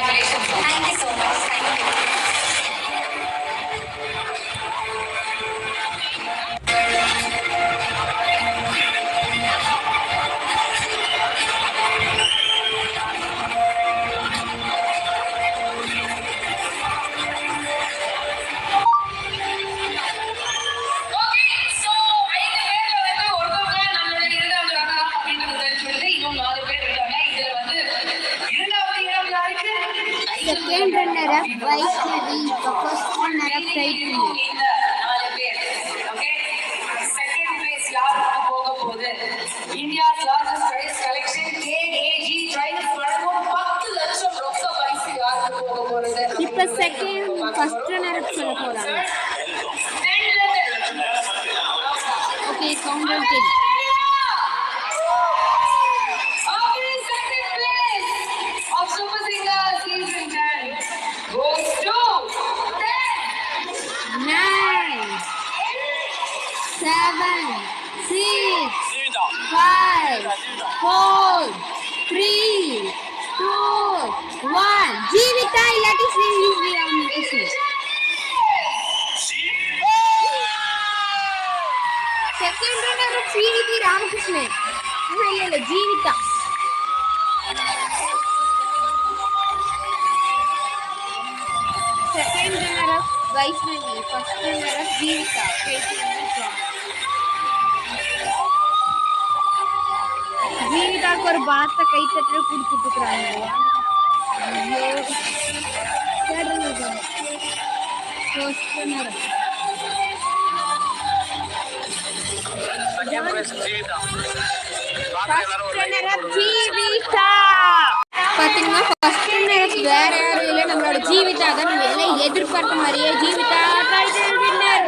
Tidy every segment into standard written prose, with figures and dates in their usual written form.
Congratulations. Thank you so much. Thank you. Second runner-up Vaishnavi, first runner-up Chaitanya. Second place யாருக்கு போக போகுது? India's largest prize collection KAG prize வழங்கும் 10 லட்சம் ரொக்க பரிசு யாருக்கு போக போகுது? இப்ப செகண்ட் ஃபர்ஸ்ட் ரன்னர்-அப் சொல்ல போறாங்க. Okay count down. Seven, six, 5, 4, 3, 2, 1. Jeevitha illati Sri Ramakrishnan. Second runner-up Sri Ramakrishnan. இல்ல Jeevitha. Second runner-up Vaishnavi, first runner-up Jeevitha. ஜீவிதாக்கு ஒரு பாத்த கைத்தட்டல குடுத்துட்டு இருக்காங்க. ஐயோ கேடுங்க. First runner Jeevitha. பாத்தீங்கன்னா ஃபர்ஸ்ட் ரன்னர் வேற யாரும் இல்லை, நம்மளோட ஜீவிதா தான். எல்லாம் எதிர்பார்த்த மாதிரியே ஜீவிதா டைட்டில் வின்னர்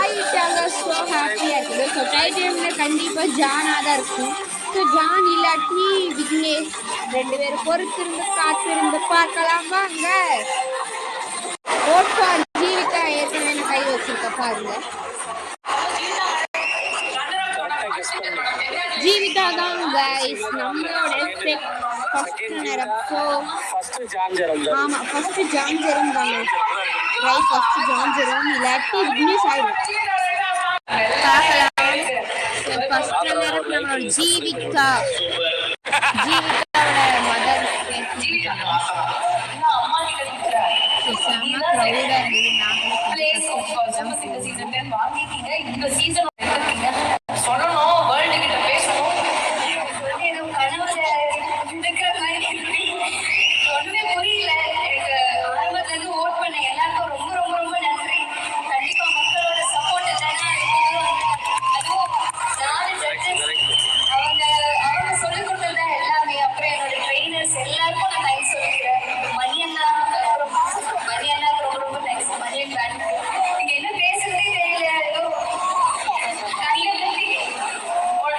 ஆயிட்டாங்க. ஸோ ஹாப்பியா இருக்குது. ஸோ டைட்டில் வின்னர் கண்டிப்பா ஜானா தான் இருக்கும். ஸோ ஜான் இல்லாட்டி விக்னேஷ், ரெண்டு பேரும் பொறுத்திருந்து காத்திருந்து பார்க்கலாம் வாங்க. ஓட் ஃபார் ஜீவிதா ஏற்கனவே கை வச்சிருக்க பாருங்க. ஜீவிதா தான் கைஸ் நம்மளோட ஃபர்ஸ்ட் ரன்னர்-அப். ஸோ ஆமா ஃபர்ஸ்ட் ஜான் ஜெரம் தாங்க ரைட். ஃபர்ஸ்ட் ஜான் ஜெரம் இல்லாட்டி விக்னேஷ் ஆயிடும். பார்க்கலாம். ஃபர்ஸ்ட் ரன்னர்-அப் நம்மளோட ஜீவிதா. ஜீவிதாவோட மதர் சொல்லணும் வேர்ல்டு கிட்ட பேசணும். ஒண்ணுமே புரியல. எனக்கு ஆரம்பத்துல இருந்து ஓட் பண்ண எல்லாருக்கும் ரொம்ப ரொம்ப ரொம்ப நன்றி. கண்டிப்பா மக்களோட சப்போர்ட் இல்லைன்னா அதுவும் 4 ஜட்ஜஸ் அவங்க சொல்லிக் கொடுத்தது எல்லாமே. அப்புறம் என்னோட ட்ரெயினர்ஸ் எல்லாருக்கும் நான் தேங்க்ஸ் சொல்லிக்கிறேன். மணியண்ணாக்கு ரொம்ப ரொம்ப தேங்க்ஸ். மணியன் பேண்ட் நீங்க என்ன பேசுறதே தெரியல. ஏதோ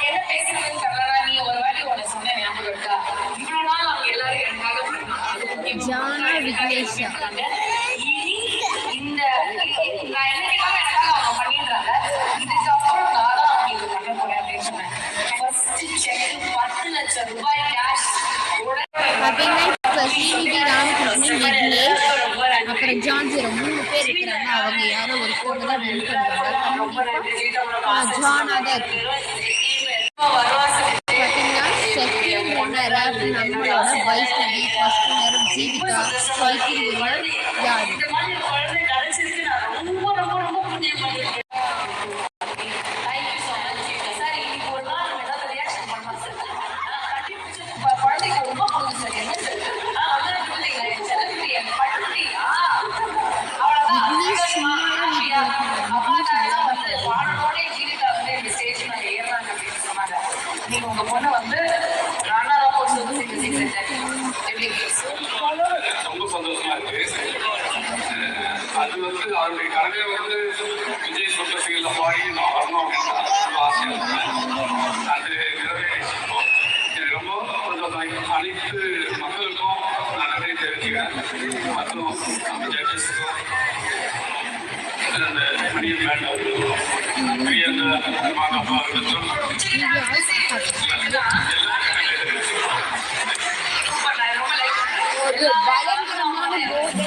என்ன பேசுறதுன்னு தெரியலடா. நீ ஒரு வாட்டி உன்னை சொன்ன ஞாபகம் இருக்கா? இவ்வளவு நாள் அவங்க எல்லாரும் எனக்காக ஜானா விக்னேஷ் இனி இந்த நான் என்ன கேட்டாலும் எனக்காக அவங்க பண்ணிடுறாங்க. இதுக்கப்புறம் நான் தான் அவங்களுக்கு பண்ண போறேன் அப்படின்னு சொன்னேன். ஃபர்ஸ்ட் செக் 10 லட்சம் ரூபாய் கேஷ். பாத்தீங்கன்னா இப்ப ஸ்ரீநிதி ராமகிருஷ்ணன், விக்னேஷ், அப்புறம் ஜான் ஜெரம் 3 பேர் இருக்கிறாங்க. அவங்க யாரோ ஒருத்தவங்க தான் வின் பண்றாங்க. ஜானா தான் இருக்கு. பாத்தீங்கன்னா செகண்ட் ரன்னர்-அப் நம்மளோட Vaishnavi, first runner-up Jeevitha, title winner யாரு? நீங்க உங்க பொண்ணு வந்து ரன்னர்-அப் ரொம்ப சந்தோஷமா இருக்கு. அது வந்து அவருடைய கனவே வந்து விஜய் சொந்தசிகள் பாடி நான் வரணும் அப்படின்னு ஆசையா அது நிறைவேறிச்சிருக்கோம். ரொம்ப சந்தோஷம். அனைத்து மக்களுக்கும் நான் நிறைய தெரிஞ்சுக்கிறேன். மற்றும் ஜட்ஜஸ்க்கும் மணியன் மேட் அவர்களுக்கும் பிரியந்த மாதப்பா அவர்களுக்கும் பயங்கரமான போர்டு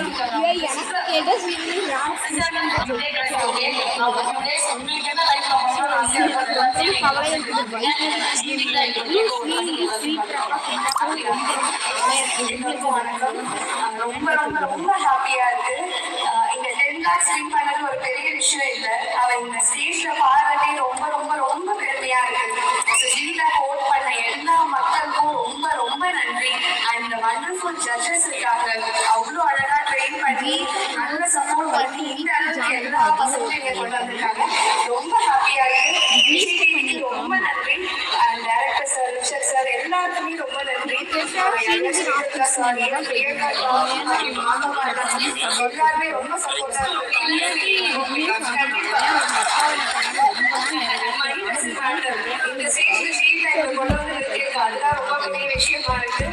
எனக்கு கேட்ட ஸ்ரீ ராமகிருஷ்ணன் கவலை இருக்குது ரொம்ப ரொம்ப ரொம்ப ஹாப்பியா இருக்கு. இந்த 10 lakhs வின் பண்ணது ஒரு பெரிய விஷயம் இல்ல. அவன் இந்த ஸ்டேஜ்ல பாடுறதே ரொம்ப ரொம்ப ரொம்ப பெருமையா இருக்கு. ஜீவிதா ஓட் பண்ண எல்லா மக்களுக்கும் ரொம்ப ரொம்ப நன்றி. அண்ட் இந்த வண்டர்ஃபுல் ஜட்ஜஸ் இருக்காங்க, அவ்வளோ அழகா ட்ரெயின் பண்ணி நல்ல சப்போர்ட் பண்ணி இந்த அளவுக்கு எல்லா பசங்களும் இங்க கொண்டு வந்திருக்காங்க. ரொம்ப ஹாப்பியா இருக்கு. ரொம்ப நன்றி. And director sir, Rishabh sir எல்லாருக்குமே ரொம்ப நன்றி. எல்லாருமே ரொம்ப சப்போர்ட்டா இந்த ஸ்டேஜ்ல ஜீவிதா கொண்டு வந்து இருக்கு, அதுதான் ரொம்ப பெரிய விஷயமா இருக்கு.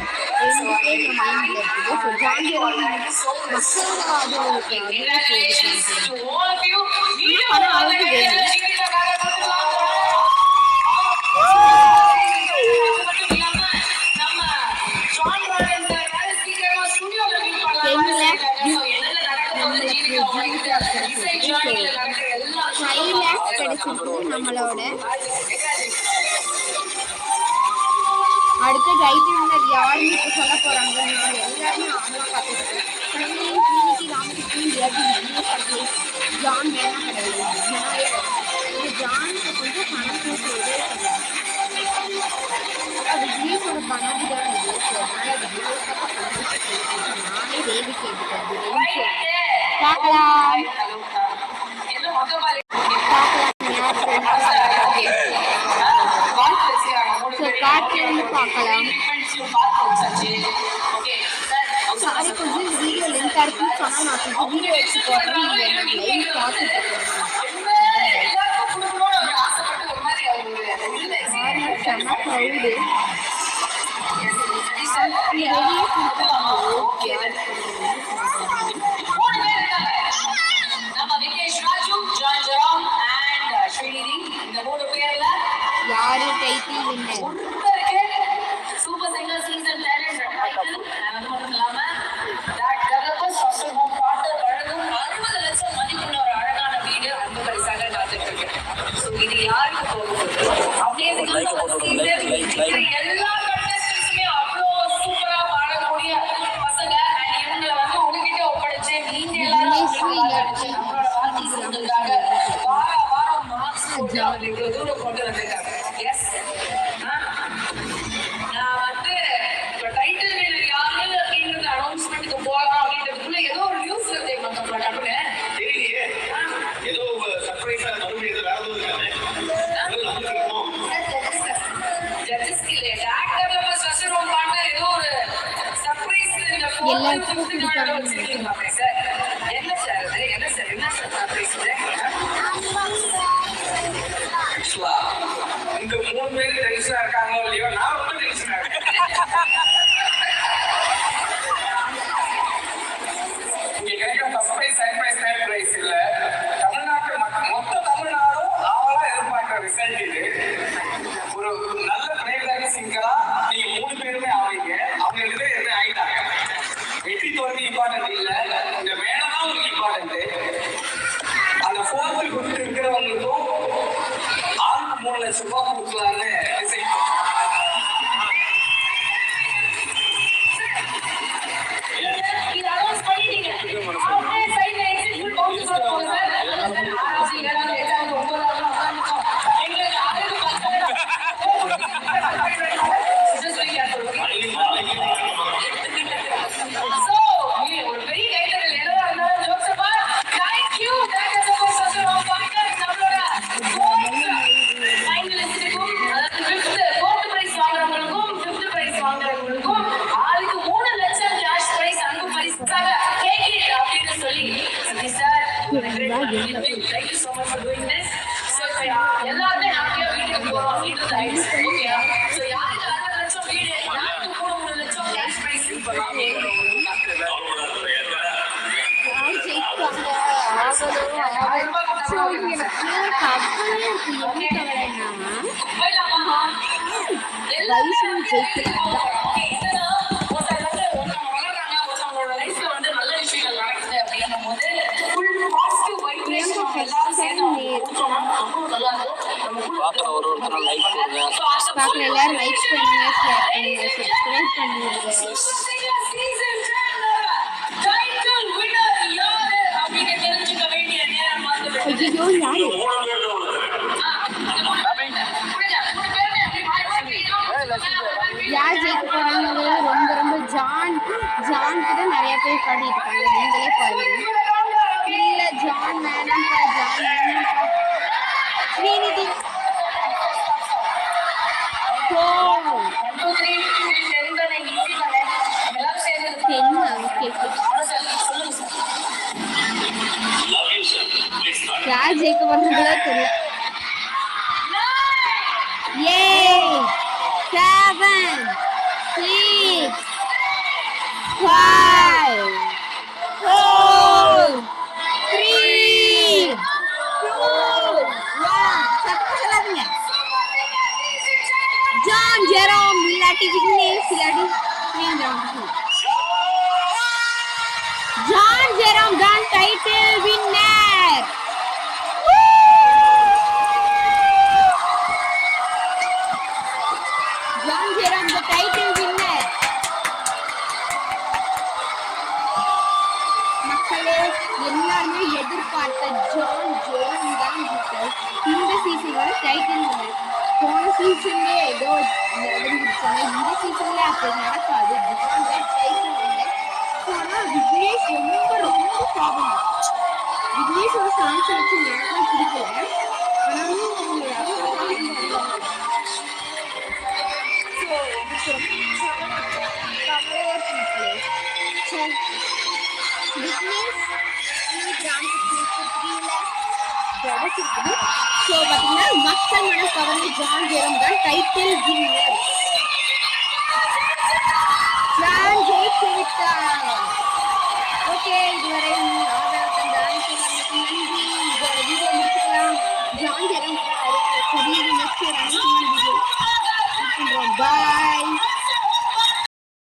நம்மளோட அடுத்த டைட்டில் யாருன்னு இப்போ சொல்ல போறாங்க. எல்லாருமே ஆவலா பார்த்துருக்கேன். ஜான் வேணா கிடையாது. ஜானுக்கு கொஞ்சம் பணம் போட்டு அது ஜீஸோட பணம் தான் நானே தேவி கேட்டுக்கிறேன். பார்க்கலாம் பார்க்கலாம். சாரி கொஞ்சம் வீடியோ லிங்க் இருக்குன்னு சொன்னால் நான் வீடியோ வச்சு போடுறேன். நீங்கள் லைவ் பார்த்துட்டு செம்ம க்ரௌடு. யாரு title winner? Super singer season 10 title. அது மட்டும் இல்லாம DAC developers hostel home partner வழங்கும் 60 லட்சம் மதிப்புள்ள ஒரு அழகான வீடு அன்பு பரிசாக காத்துட்டு இருக்கு. ஸோ இது யாருக்கு போகுது அப்படியே எல்லா கண்டஸ்டன்ஸுமே அவ்வளோ சூப்பரா பாடக்கூடிய பசங்க. இவங்களை வந்து உங்ககிட்ட ஒப்படைச்சு நீங்க எல்லாரும் நம்மளோட வார்த்தை சொல்றதுக்காக வாரம் மார்க்ஸ் போட்டு அவங்க இவ்வளவு தூரம் கொண்டு வந்திருக்காங்க. எஸ், நான் வந்து டைட்டில் வின்னர் யாரு அப்படின்றது அனௌன்ஸ்மெண்ட்டுக்கு போகலாம் அப்படின்றதுக்குள்ள ஏதோ ஒரு நியூஸ் வருது மொத்தம் டப்புன்னு. தெரியலையே, ஏதோ சர்ப்ரைஸா மறுபடியும் ஏதோ வேற ஏதோ இருக்கானே. ஜட்ஜஸ்க்கு இல்லையே, DAC developers hostel home partner ஏதோ ஒரு சர்ப்ரைஸ் இந்த 4th 5th வச்சிருக்கீங்களா சார்? என்ன சார் அது? என்ன சார் சர்ப்ரைஸ்? இந்த 3 பேர் டென்ஷனா இருக்காங்களோ இல்லையோ, நான் ரொம்ப டென்ஷனா இருக்கேன். இங்க கிடைக்கிற சர்ப்ரைஸ் இல்ல, தமிழ்நாட்டு மக்கள் மொத்த தமிழ்நாடும் ஆவலா எதிர்பார்க்கிற ரிசல்ட் இது. ஒரு நல்ல பிளேபேக் சிங்கரா நீங்க 3 பேருமே ஆவீங்க. அவங்க 2 பேரும் என்ன ஆயிட்டாங்க. வெற்றி தோல்வி இம்பார்ட்டன்ட் இல்ல, இந்த மேலதான் ஒரு இம்பார்ட்டன்ட். அந்த 4th 5th இருக்கிறவங்களுக்கும் 3 லட்சம் ரூபாய் கொடுக்கலான்னு டிசைட் இது அனௌன்ஸ் பண்ணிட்டீங்க. அப்படியே சைடுல எக்ஸிட் பவுன்ஸ் போடுங்க சார். 6வது 7வது 8வது 9வது உட்கார்ந்துட்டோம். எங்களுக்கு அதுக்கு பத்தல. சோ ஒரு பெரிய கைத்தறல் எல்லாம் இருந்தாலும் ஜோசப்பா thank you. Thank you so much for packet நம்மளோட ஃபைனலிஸ்டுக்கும் அதாவது 4th பிரைஸ் வாங்குறவங்களுக்கும் 5th பிரைஸ் வாங்குறவங்களுக்கும் ஆளுக்கு 3 லட்சம் கேஷ் பிரைஸ் அன்பு பரிசாக கேக் அப்படின்னு சொல்லி sir thank you so much for doing this. So எல்லாருமே ஹாப்பியா வீட்டுக்கு போறோம் அப்படின்றது ஆயிடுச்சு. ஓகே, சோ யாருக்கு 60 லட்சம் வீடு, யாருக்கு 3 லட்சம் கேஷ் பிரைஸ் நிகழ்ச்சிகள் நடக்குது அப்படின்னும் போது ஃபுல் பாசிட்டிவ் வைப்ரேஷன் எல்லாரும் சேர்ந்து அவங்க கொடுத்தோம்னா ரொம்ப நல்லா இருக்கும். பார்க்குற ஒரு ஒருத்தரும் லைக் போடுங்க. பார்க்குற எல்லாரும் லைக் பண்ணுங்க, ஷேர் பண்ணுங்க, சப்ஸ்கிரைப் பண்ணுங்க. ஐயோ யாரு யார் ஜெயிக்க போறாங்கிறது ரொம்ப ரொம்ப ஜான்க்கு தான் நிறைய பேர் பாடிட்டு இருக்காங்க. நீங்களே பாருங்க. இல்ல ஜான் வேணாம்ப்பா, ஜான் வேணாம்ப்பா. ஸ்ரீநிதி யார் ஜெயிக்க போறதுல தெரியல. 8 7 6 5 4 3 2 1 சத்தம் சொல்லாதீங்க. ஜான் ஜெரோம் இல்லாட்டி விக்னேஷ் இல்லாட்டி ஜான் ஜெரோம் தான் title winner. John Jerome the title winner. மக்களே எல்லாருமே எதிர்பார்த்த ஜான் ஜெரோம் தான் இந்த சீசனோட டைட்டில் வின்னர். போன சீசன்ல ஏதோ நடந்துருச்சாங்க, இந்த சீசன்ல அப்படி நடக்காது. ஜான் தான் டைட்டில் வின்னர். ஆனா விக்னேஷ் ரொம்ப ப்ராப்ளம். விக்னேஷோட சாங்ஸ் வச்சு எனக்கும் பிடிக்கல. ஆனாலும் மக்கள் மனம் கவர்ந்து ஜான் ஜெரோம் தான் டைட்டில் வின்னர். ஜான் ஜெயித்து விட்டார். ஓகே, இதுவரை ஆதரவு தந்த அனைத்து நன்றி. இந்த வீடியோ முடிச்சுக்கலாம். ஜான் ஜெரோம் வீடியோ பாய்.